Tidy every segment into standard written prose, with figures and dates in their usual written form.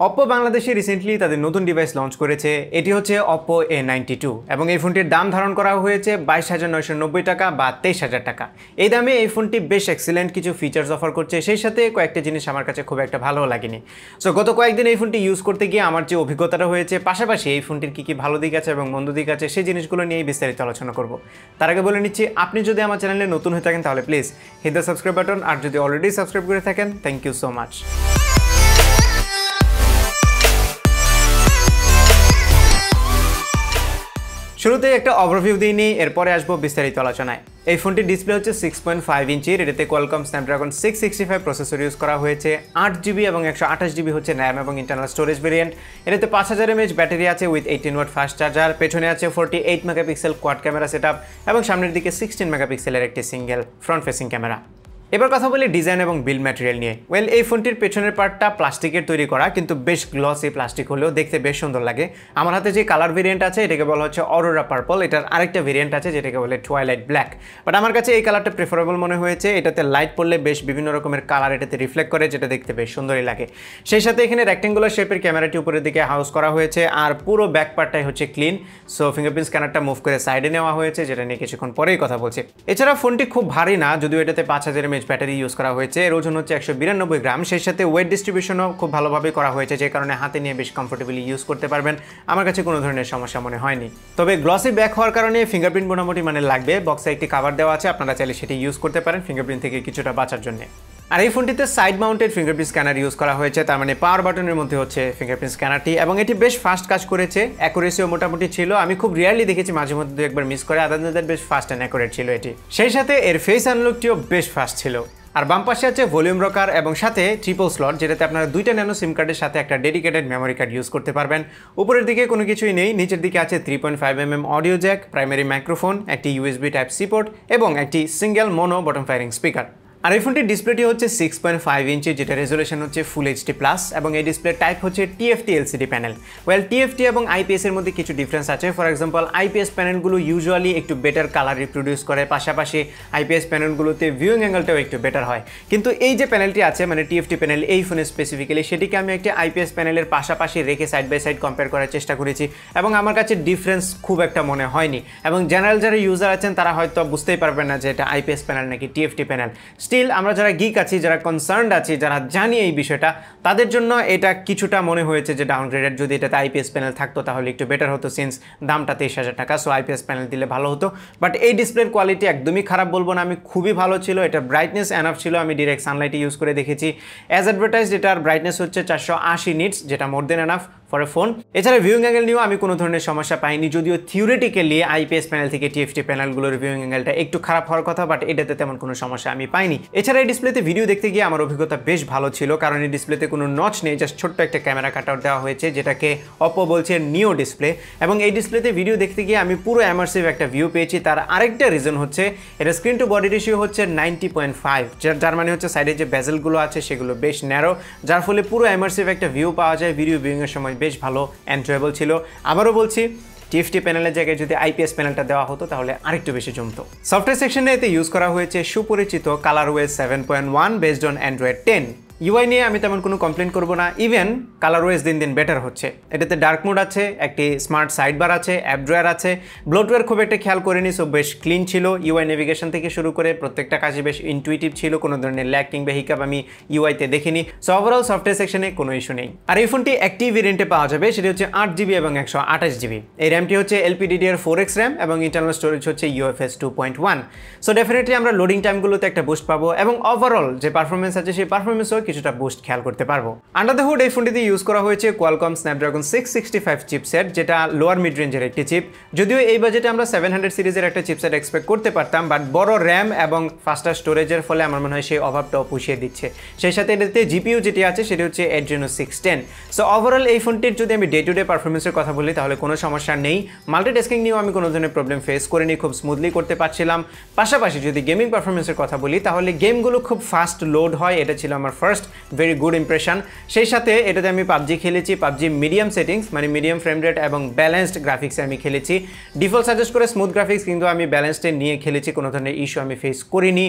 Oppo বাংলাদেশে recently তাদের নতুন ডিভাইস লঞ্চ করেছে। এটি হচ্ছে Oppo A92 এবং এই ফোনটির দাম ধারণ করা হয়েছে 22,990 টাকা বা 23,000 টাকা। এই দামে এই ফোনটি বেশ এক্সিলেন্ট কিছু ফিচার্স অফার করছে, সেই সাথে কয়েকটা জিনিস আমার কাছে খুব একটা ভালো লাগেনি। সো গত কয়েকদিন এই ফোনটি ইউজ করতে গিয়ে আমার যে অভিজ্ঞতাটা হয়েছে, পাশাপাশি এই ফোনটির কী ভালো দিক আছে এবং মন্দ দিক আছে সেই জিনিসগুলো নিয়েই বিস্তারিত আলোচনা করব। তার আগে বলে নিচ্ছি, আপনি যদি আমার চ্যানেলে নতুন হয়ে থাকেন তাহলে please hit the subscribe button, আর যদি অলরেডি সাবস্ক্রাইব করে থাকেন থ্যাংক ইউ সো মাচ। শুরুতে একটা ওভারভিউ দিয়ে নিই, এরপরে আসবো বিস্তারিত আলোচনায়। এই ফোনটির ডিসপ্লে হচ্ছে 6.5 ইঞ্চির, এটাতে কোয়ালকম স্ন্যাপড্রাগন 665 প্রসেসর ইউজ করা হয়েছে। 8GB এবং 128GB হচ্ছে র্যাম এবং ইন্টারনাল স্টোরেজ ভেরিয়েন্ট। এটাতে 5000 mAh ব্যাটারি আছে উইথ 18 ওয়াট ফাস্ট চার্জার। পেছনে আছে 48 মেগাপিক্সেল কোয়াড ক্যামেরা সেটআপ এবং সামনের দিকে 16 মেগাপিক্সেলের একটি সিঙ্গেল ফ্রন্ট ফেসিং ক্যামেরা। এবার কথা বলি ডিজাইন এবং বিল্ড ম্যাটেরিয়াল নিয়ে। এই ফোনটির পেছনের পার্টটা প্লাস্টিকের তৈরি করা, কিন্তু বেশ গ্লসি প্লাস্টিক হলেও দেখতে বেশ সুন্দর লাগে। আমার হাতে যে কালার ভেরিয়েন্ট আছে এটাকে বলা হচ্ছে অরোরা পার্পল, এটার আরেকটা ভেরিয়েন্ট আছে যেটাকে বলে টুয়াইলাইট ব্ল্যাক, বাট আমার কাছে এই কালারটা প্রেফারেবল মনে হয়েছে। এটাতে লাইট পড়লে বেশ বিভিন্ন রকমের কালার এটাতে রিফ্লেক্ট করে, যেটা দেখতে বেশ সুন্দরই লাগে। সেই সাথে এখানে রেক্টেঙ্গুলার শেপের ক্যামেরাটি উপরের দিকে হাউস করা হয়েছে, আর পুরো ব্যাক পার্টটাই হচ্ছে ক্লিন। সো ফিঙ্গারপ্রিন্ট স্ক্যানারটা মুভ করে সাইডে নেওয়া হয়েছে, যেটা নিয়ে কিছুক্ষণ পরেই কথা বলছি। এছাড়া ফোনটি খুব ভারী না, যদিও এটাতে 5000 mAh ব্যাটারি ইউজ করা হয়েছে। এর ওজন হচ্ছে 192 গ্রাম। সেই সাথে ওয়েট ডিস্ট্রিবিউশনও খুব ভালোভাবে করা হয়েছে, যে কারণে হাতে নিয়ে বেশ কমফোর্টেবলি ইউজ করতে পারবেন। আমার কাছে কোনো ধরনের সমস্যা মনে হয়নি। তবে গ্লসি ব্যাক হওয়ার কারণে ফিঙ্গারপ্রিন্ট মোটামুটি মানে লাগবে। বক্সে একটি কভার দেওয়া আছে, আপনারা চাইলে সেটি ইউজ করতে পারেন ফিঙ্গারপ্রিন্ট থেকে কিছুটা বাঁচার জন্য। আর এই ফোনটিতে side mounted fingerprint scanner use করা হয়েছে, তার মানে পাওয়ার বাটনের মধ্যে হচ্ছে ফিঙ্গারপ্রিন্ট স্ক্যানারটি, এবং এটি বেশ ফাস্ট কাজ করেছে। অ্যাকুরেসিও মোটামুটি ছিল, আমি খুব রিয়ারলি দেখেছি মাঝে মধ্যে একবার মিস করে, আদার দ্যান দ্যাট বেশ ফাস্ট অ্যান্ড অ্যাকুরেট ছিল এটি। সেই সাথে এর ফেস আনলকটিও বেশ ফাস্ট ছিল। আর বাম পাশে আছে ভলিউম রকার এবং সাথে ট্রিপল স্লট, যেটাতে আপনারা 2টা ন্যানো সিম কার্ডের সাথে একটা ডেডিকেটেড মেমোরি কার্ড ইউজ করতে পারবেন। উপরের দিকে কোনো কিছুই নেই, নিচের দিকে আছে 3.5mm audio jack, primary microphone, একটি USB টাইপ সি পোর্ট এবং একটি single mono bottom firing speaker. আর এই ফোনটির ডিসপ্লেটি হচ্ছে 6.5 ইঞ্চি, যেটা রেজুলেশন হচ্ছে ফুল HD+, এবং এই ডিসপ্লে টাইপ হচ্ছে TFT LCD প্যানেল। TFT এবং IPS এর মধ্যে কিছু ডিফারেন্স আছে। ফর এক্সাম্পল, IPS প্যানেলগুলো ইউজুয়ালি একটু বেটার কালার রিপ্রোডিউস করে, পাশাপাশি IPS প্যানেলগুলোতে ভিউইং অ্যাঙ্গেলটাও একটু বেটার হয়। কিন্তু এই যে প্যানেলটি আছে মানে TFT প্যানেল এই ফোনে স্পেসিফিক্যালি, সেটিকে আমি একটি IPS প্যানেলের পাশাপাশি রেখে সাইড বাই সাইড কম্পেয়ার করার চেষ্টা করেছি, এবং আমার কাছে ডিফারেন্স খুব একটা মনে হয়নি। এবং জেনারেল যারা ইউজার আছেন তারা হয়তো বুঝতেই পারবেন না যে এটা IPS প্যানেল নাকি TFT প্যানেল। স্টিল আমরা যারা গিক আছি, যারা কনসার্নড আছি, যারা জানি এই বিষয়টা, তাদের জন্য এটা কিছুটা মনে হয়েছে যে ডাউনগ্রেডেড। যদি এটাতে IPS প্যানেল থাকতো তাহলে একটু বেটার হতো, সিন্স দামটা 23,000 টাকা। সো IPS প্যানেল দিলে ভালো হতো। বাট এই ডিসপ্লের কোয়ালিটি একদমই খারাপ বলবো না আমি, খুবই ভালো ছিল। এটা ব্রাইটনেস এনাফ ছিল, আমি ডিরেক্ট সানলাইটে ইউজ করে দেখেছি। অ্যাজ অ্যাডভার্টাইজড এটার ব্রাইটনেস হচ্ছে 480 নিটস, যেটা more than enough for a phone. এছাড়া ভিউইং অ্যাঙ্গেল নিয়েও আমি কোনো ধরনের সমস্যা পাইনি, যদিও থিওরিটিক্যালি IPS প্যানেল থেকে TFT প্যানেলগুলোর ভিউইং অ্যাঙ্গেলটা একটু খারাপ হওয়ার কথা, বাট এটাতে তেমন কোনো সমস্যা আমি পাইনি। এছাড়া এই ডিসপ্লেতে ভিডিও দেখতে গিয়ে আমার অভিজ্ঞতা বেশ ভালো ছিল, কারণ এই ডিসপ্লেতে কোনো নচ নেই, জাস্ট ছোট্ট একটা ক্যামেরা কাটআউট দেওয়া হয়েছে, যেটাকে Oppo বলছে নিও ডিসপ্লে। এবং এই ডিসপ্লেতে ভিডিও দেখতে গিয়ে আমি পুরো অ্যামারসিভ একটা ভিউ পেয়েছি। তার আরেকটা রিজন হচ্ছে এটা স্ক্রিন টু বডি রেশিও হচ্ছে 90.5, যার মানে হচ্ছে সাইডে যে বেজেলগুলো আছে সেগুলো বেশ ন্যারো, যার ফলে পুরো অ্যামারসিভ একটা ভিউ পাওয়া যায়। ভিডিও ভিউইংয়ের সময় বেশ ভালো এনজয়েবল ছিল। আবারও বলছি, TFT প্যানেলের জায়গায় যদি IPS প্যানেলটা দেওয়া হতো তাহলে আরেকটু বেশি জমতো। সফটওয়্যার সেকশনে এতে ইউজ করা হয়েছে সুপরিচিত ColorOS 7.1 based on Android 10। UI নিয়ে আমি তেমন কোনো কমপ্লেন করবো না, ইভেন ColorOS দিন দিন বেটার হচ্ছে। এটাতে ডার্ক মোড আছে, একটি স্মার্ট সাইড বার আছে, অ্যাপ ড্রয়ার আছে, ব্লোটওয়্যার খুব একটা খেয়াল করিনি, সো বেশ ক্লিন ছিল। UI নেভিগেশন থেকে শুরু করে প্রত্যেকটা কাজে বেশ ইনটুইটিভ ছিল, কোনো ধরনের ল্যাগ কিংবা হিকাপ আমি UI-তে দেখিনি। সো ওভারঅল সফটওয়্যার সেকশনে কোনো ইস্যু নেই। আর এই ফোনটি একটি ভেরিয়েন্টে পাওয়া যাবে, সেটি হচ্ছে 8GB এবং 128GB। এই র্যামটি হচ্ছে LPDDR4X র্যাম এবং ইন্টারনাল স্টোরেজ হচ্ছে UFS 2.1। সো ডেফিনেটলি আমরা লোডিং টাইমগুলোতে একটা বুস্ট পাবো, এবং ওভারঅল যে পারফরমেন্স আছে সেই পারফরমেন্সও কিছুটা বুস্ট খেয়াল করতে পারবো। আন্ডার দ্য হুড এই ফোনটিতে ইউজ করা হয়েছে কোয়ালকম স্ন্যাপড্রাগন 665 চিপসেট, যেটা লোয়ার মিড রেঞ্জের একটি চিপ। যদিও এই বাজেটে আমরা 700 সিরিজের একটা চিপসেট এক্সপেক্ট করতে পারতাম, বাট বড় র্যাম এবং ফাস্টার স্টোরেজের ফলে আমার মনে হয় সেই অভাবটাও পুষিয়ে দিচ্ছে। সেই সাথে এটাতে জিপিইউ যেটি আছে সেটি হচ্ছে Adreno 610। সো ওভারঅল এই ফোনটির যদি আমি ডে টু ডে পারফরমেন্সের কথা বলি তাহলে কোনো সমস্যা নেই। মাল্টিটাস্কিং নিয়েও আমি কোনো ধরনের প্রবলেম ফেস করিনি, খুব স্মুথলি করতে পারছিলাম। পাশাপাশি যদি গেমিং পারফরমেন্সের কথা বলি তাহলে গেমগুলো খুব ফাস্ট লোড হয়, এটা ছিল আমার ফার্স্ট ভেরি গুড ইমপ্রেশন। সেই সাথে এটাতে আমি PUBG খেলেছি, PUBG মিডিয়াম সেটিংস মানে মিডিয়াম ফ্রেম রেট এবং ব্যালেন্সড গ্রাফিক্সে আমি খেলেছি। ডিফল্ট সাজেস্ট করে স্মুথ গ্রাফিক্স, কিন্তু আমি ব্যালেন্সডে নিয়ে খেলেছি, কোনো ধরনের ইস্যু আমি ফেস করিনি।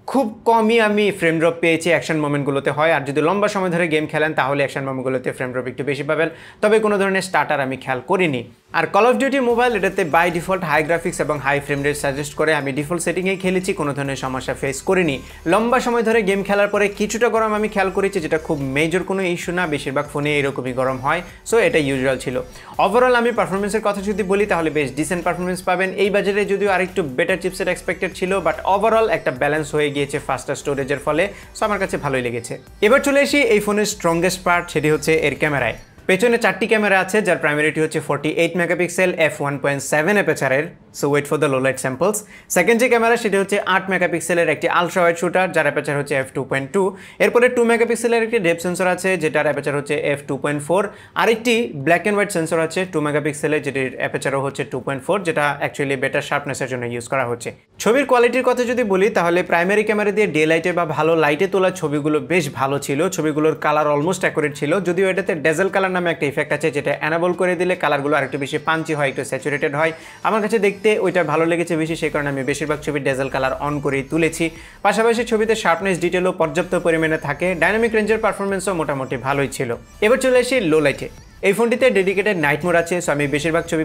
খুব কমই আমি ফ্রেম ড্রপ পেয়েছি অ্যাকশন মোমেন্টগুলোতে হয়, আর যদি লম্বা সময় ধরে গেম খেলেন তাহলে অ্যাকশন মোমেন্টগুলোতে ফ্রেম ড্রপ একটু বেশি পাবেন, তবে কোনো ধরনের স্টার্টার আমি খেয়াল করিনি। আর কল অফ ডিউটি মোবাইল এটাতে বাই ডিফল্ট হাই গ্রাফিক্স এবং হাই ফ্রেম রেট সাজেস্ট করে, আমি ডিফল্ট সেটিংয়েই খেলেছি, কোনো ধরনের সমস্যা ফেস করিনি। লম্বা সময় ধরে গেম খেলার পরে কিছুটা গরম আমি খেয়াল করেছি, যেটা খুব মেজর কোনো ইস্যু না, বেশিরভাগ ফোনে এরকমই গরম হয়, সো এটা ইউজুয়াল ছিল। ওভারঅল আমি পারফরমেন্সের কথা যদি বলি তাহলে বেশ ডিসেন্ট পারফরমেন্স পাবেন। এই বাজেটে যদিও আরেকটু বেটার চিপসেট এক্সপেক্টেড ছিল, বাট ওভারঅল একটা ব্যালেন্স হয়ে গিয়েছে ফাস্টার স্টোরেজের ফলে, সো আমার কাছে ভালোই লেগেছে। এবার চলে আসি এই ফোনের স্ট্রংগেস্ট পার্ট, সেটি হচ্ছে এর ক্যামেরায়। পেছনে 4টি ক্যামেরা আছে, যার প্রাইমারিটি হচ্ছে 48 মেগাপিক্সেল f1.7 অ্যাপারচারের, so wait for the low light samples. Second যে ক্যামেরা সেটি হচ্ছে 8 মেগাপিক্সেলের একটি আলট্রা ওয়াইড শুটার, যার অ্যাপারচার হচ্ছে f2.2। এরপরে 2 মেগাপিক্সেলের একটি ডেপথ সেন্সর আছে, যেটার অ্যাপারচার হচ্ছে f2.4। আরেকটি ব্ল্যাক অ্যান্ড হোয়াইট সেন্সর আছে 2 মেগাপিক্সেলের, যেটির অ্যাপারচারও হচ্ছে 2.4, যেটা অ্যাকচুয়ালি বেটার শার্পনেসের জন্য ইউজ করা হচ্ছে। ছবির কোয়ালিটির কথা যদি বলি তাহলে প্রাইমারি ক্যামেরা দিয়ে ডে লাইটে বা ভালো লাইটে তোলা ছবিগুলো বেশ ভালো ছিল, ছবিগুলোর কালার অলমোস্ট অ্যাকুরেট ছিল, যদিও এটাতে ডেজেল কালার নামে একটা ইফেক্ট আছে, যেটা অ্যানাবল করে দিলে কালারগুলো আরেকটু বেশি পাঞ্চি হয়, একটু স্যাচুরেটেড হয়। আমার কাছে দেখতে ওইটা ভালো লেগেছে বেশি, সেই কারণে আমি বেশিরভাগ ছবি ডেজেল কালার অন করেই তুলেছি। পাশাপাশি ছবিতে শার্পনেস ডিটেলও পর্যাপ্ত পরিমাণে থাকে, ডাইনামিক রেঞ্জের পারফরমেন্সও মোটামুটি ভালোই ছিল। এবার চলে আসি লো লাইটে। এই ফোনটিতে ডেডিকেটেড নাইট মোড আছে, সো আমি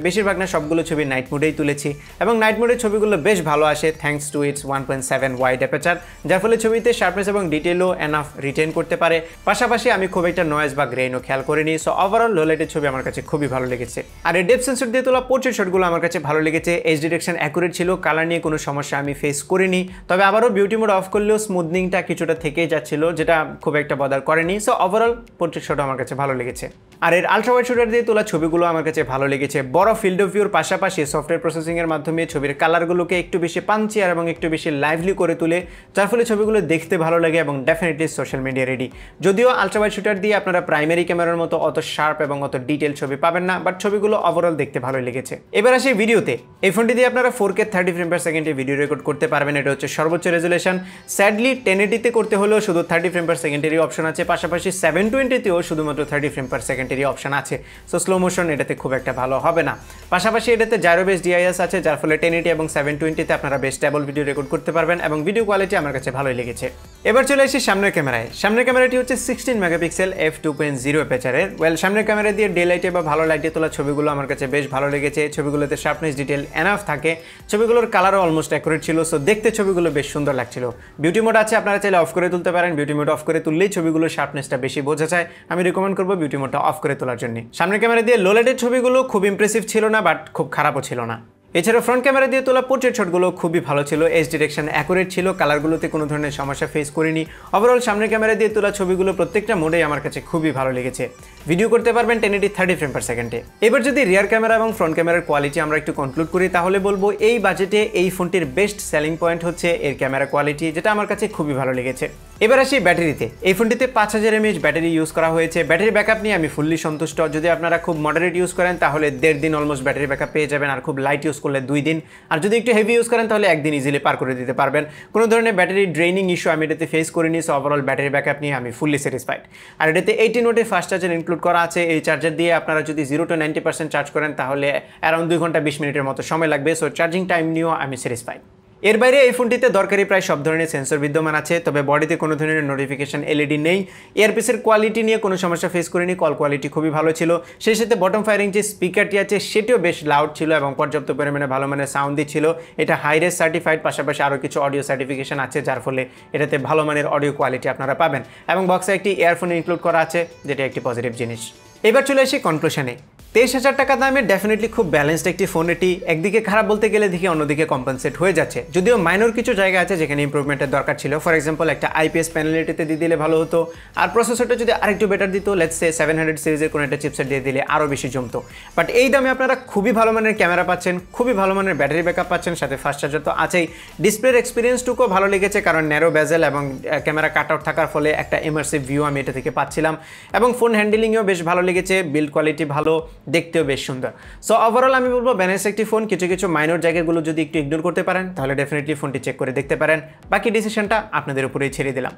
বেশিরভাগ না সবগুলো ছবি নাইট মোডেই তুলেছি, এবং নাইট মোডের ছবিগুলো বেশ ভালো আসে thanks to its 1.7 wide aperture, যার ফলে ছবিতে শার্পনেস এবং ডিটেলও এনাফ রিটেন করতে পারে। পাশাপাশি আমি খুব একটা নয়েজ বা গ্রেইনও খেয়াল করিনি, সো ওভারঅল লো লাইটের ছবি আমার কাছে খুবই ভালো লেগেছে। আর এই ডেপথ সেন্সর দিয়ে তোলা পোর্ট্রেট শটগুলো আমার কাছে ভালো লেগেছে, এইচ ডিরেকশন অ্যাকুরেট ছিল, কালার নিয়ে কোনো সমস্যা আমি ফেস করিনি। তবে আবারও বিউটি মোড অফ করলেও স্মুথনিংটা কিছুটা থেকেই যাচ্ছিল, যেটা খুব একটা বদার করেনি, সো ওভারঅল পোর্ট্রেট শটও আমার কাছে ভালো লেগেছে। আর এর আলট্রা ওয়াইড শুটার দিয়ে তোলা ছবিগুলো আমার কাছে ভালো লেগেছে। বড় ফিল্ড অফ ভিউর পাশাপাশি সফটওয়্যার প্রসেসিংয়ের মাধ্যমে ছবির কালারগুলোকে একটু বেশি পাঞ্চিয়ার এবং একটু বেশি লাইভলি করে তুলে, যার ফলে ছবিগুলো দেখতে ভালো লাগে এবং ডেফিনেটলি সোশ্যাল মিডিয়া রেডি। যদিও আলট্রা ওয়াইড শুটার দিয়ে আপনারা প্রাইমারি ক্যামেরার মতো অত শার্প এবং অত ডিটেল ছবি পাবেন না, বাট ছবিগুলো ওভারঅল দেখতে ভালো লেগেছে। এবার আসি ভিডিওতে। এই ফোনটি দিয়ে আপনারা 4K 30 ফ্রেম পার সেকেন্ডে ভিডিও রেকর্ড করতে পারবেন, এটা হচ্ছে সর্বোচ্চ রেজুলেশন। স্যাডলি 1080তে করতে হলেও শুধু 30 ফ্রেম পার সেকেন্ডেরই অপশন আছে, পাশাপাশি 720তেও শুধুমাত্র 30 ফ্রেম পার সেকেন্ডেরই অপশন আছে, সো স্লো মোশন এটাতে খুব একটা ভালো হবে না। পাশাপাশি এটাতে জাইরো বেস ডিআইএস আছে, যার ফলে 1080 এবং 720তে আপনারা বেশ স্টেবল ভিডিও রেকর্ড করতে পারবেন, এবং ভিডিও কোয়ালিটি আমার কাছে ভালোই লেগেছে। এবার চলে আসি সামনের ক্যামেরায়। সামনের ক্যামেরাটি হচ্ছে 16 মেগাপিক্সেল f2.0 অ্যাপারচারের। সামনের ক্যামেরা দিয়ে ডে লাইটে বা ভালো লাইটে তোলা ছবিগুলো আমার কাছে বেশ ভালো লেগেছে। ছবিগুলোতে শার্পনেস ডিটেল এনাফ থাকে, ছবিগুলোর কালারও অলমোস্ট অ্যাকুরেট ছিল, সো দেখতে ছবিগুলো বেশ সুন্দর লাগছিল। বিউটি মোড আছে, আপনারা চাইলে অফ করে তুলতে পারেন, বিউটি মোড অফ করে তুললেই ছবিগুলোর শার্পনেসটা বেশি বোঝা যায়। আমি রিকমেন্ড করবো বিউটি মোডটা অফ করে তোলার জন্য। সামনের ক্যামেরা দিয়ে লো লাইটের ছবিগুলো খুব ইমপ্রেসিভ ছিল না, বাট খুব খারাপও ছিল না। এছাড়া ফ্রন্ট ক্যামেরা দিয়ে তোলা পোর্ট্রেট শটগুলো খুবই ভালো ছিল, এইচ ডিরেকশন অ্যাকুরেট ছিল, কালারগুলোতে কোনো ধরনের সমস্যা ফেস করিনি। ওভারঅল সামনের ক্যামেরা দিয়ে তোলা ছবিগুলো প্রত্যেকটা মোডেই আমার কাছে খুবই ভালো লেগেছে। ভিডিও করতে পারবেন 1080 30 ফ্রেম পার সেকেন্ডে। এবার যদি রিয়ার ক্যামেরা এবং ফ্রন্ট ক্যামেরার কোয়ালিটি আমরা একটু কনক্লুড করি, তাহলে বলবো এই বাজেটে এই ফোনটির বেস্ট সেলিং পয়েন্ট হচ্ছে এর ক্যামেরা কোয়ালিটি, যেটা আমার কাছে খুবই ভালো লেগেছে। এবার আসি ব্যাটারিতে। এই ফোনটিতে 5000 mAh ব্যাটারি ইউজ করা হয়েছে। ব্যাটারি ব্যাকআপ নিয়ে আমি ফুললি সন্তুষ্ট। যদি আপনারা খুব মডারেট ইউজ করেন তাহলে 1.5 দিন অলমোস্ট ব্যাটারি ব্যাকআপ পেয়ে যাবেন, আর খুব লাইট ইউজ করলে 2 দিন, আর যদি একটু হেভি ইউজ করেন তাহলে 1 দিন ইজিলি পার করে দিতে পারবেন। কোনো ধরনের ব্যাটারি ড্রেইনিং ইস্যু আমি এটাতে ফেস করিনি, সো ওভারঅল ব্যাটারি ব্যাকআপ নিয়ে আমি ফুললি স্যাটিসফাইড। আর এটাতে 18 ওয়াটের ফাস্ট চার্জার ইনক্লুড করা আছে। এই চার্জার দিয়ে আপনারা যদি 0 to 90% চার্জ করেন তাহলে অ্যারাউন্ড 2 ঘন্টা 20 মিনিটের মতো সময় লাগবে, সো চার্জিং টাইম নিয়েও আমি স্যাটিসফাইড। এর বাইরে এই ফোনটিতে দরকারি প্রায় সব ধরনের সেন্সর বিদ্যমান আছে, তবে বডিতে কোনো ধরনের নোটিফিকেশন এলইডি নেই। এয়ারপিসের কোয়ালিটি নিয়ে কোনো সমস্যা ফেস করিনি, কল কোয়ালিটি খুবই ভালো ছিল। সেই সাথে বটম ফায়ারিং যে স্পিকারটি আছে সেটিও বেশ লাউড ছিল এবং পর্যাপ্ত পরিমাণে ভালো মানের সাউন্ড দিচ্ছিল। এটা হাই রেস সার্টিফাইড, পাশাপাশি আরও কিছু অডিও সার্টিফিকেশন আছে, যার ফলে এটাতে ভালো মানের অডিও কোয়ালিটি আপনারা পাবেন, এবং বক্সে একটি ইয়ারফোন ইনক্লুড করা আছে, যেটা একটি পজিটিভ জিনিস। এবার চলে আসি কনক্লুশনে। 23,000 টাকা দামে ডেফিনেটলি খুব ব্যালেন্সড একটি ফোন এটি। একদিকে খারাপ বলতে গেলে দেখি অন্যদিকে কম্পেনসেট হয়ে যাচ্ছে, যদিও মাইনর কিছু জায়গা আছে যেখানে ইমপ্রুভমেন্টের দরকার ছিল। ফর এক্সাম্পল একটা আইপিএস প্যানেলিটিতে দিয়ে দিলে ভালো হতো, আর প্রসেসরটা যদি আরেকটু বেটার দিত, লেটস সে 700 সিরিজের কোনো একটা চিপসেট দিয়ে দিলে আরও বেশি জমতো। বাট এই দামে আপনারা খুবই ভালো মানের ক্যামেরা পাচ্ছেন, খুবই ভালো মানের ব্যাটারি ব্যাকআপ পাচ্ছেন, সাথে ফাস্ট চার্জার তো আছেই। ডিসপ্লের এক্সপিরিয়েন্সটুকুও ভালো লেগেছে, কারণ ন্যারো বেজেল এবং ক্যামেরা কাট আউট থাকার ফলে একটা ইমার্সিভ ভিউ আমি এটা থেকে পাচ্ছিলাম, এবং ফোন হ্যান্ডেলিংয়েও বেশ ভালো লেগেছে, বিল্ড কোয়ালিটি ভালো, দেখতেও বেশ সুন্দর। সো ওভারঅল আমি বলবো ব্যালেন্স একটি ফোন। কিছু মাইনর জায়গাগুলো যদি একটু ইগনোর করতে পারেন তাহলে ডেফিনেটলি ফোনটি চেক করে দেখতে পারেন। বাকি ডিসিশনটা আপনাদের উপরেই ছেড়ে দিলাম।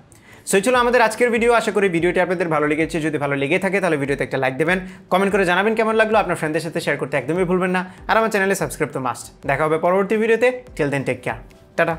সো এই ছিল আমাদের আজকের ভিডিও। আশা করি ভিডিওটি আপনাদের ভালো লেগেছে। যদি ভালো লেগে থাকে তাহলে ভিডিওতে একটা লাইক দেবেন, কমেন্ট করে জানাবেন কেমন লাগলো, আপনার ফ্রেন্ডদের সাথে শেয়ার করতে একদমই ভুলবেন না, আর আমার চ্যানেলে সাবস্ক্রাইব তো মাস্ট। দেখা হবে পরবর্তী ভিডিওতে। Till then take care, tata.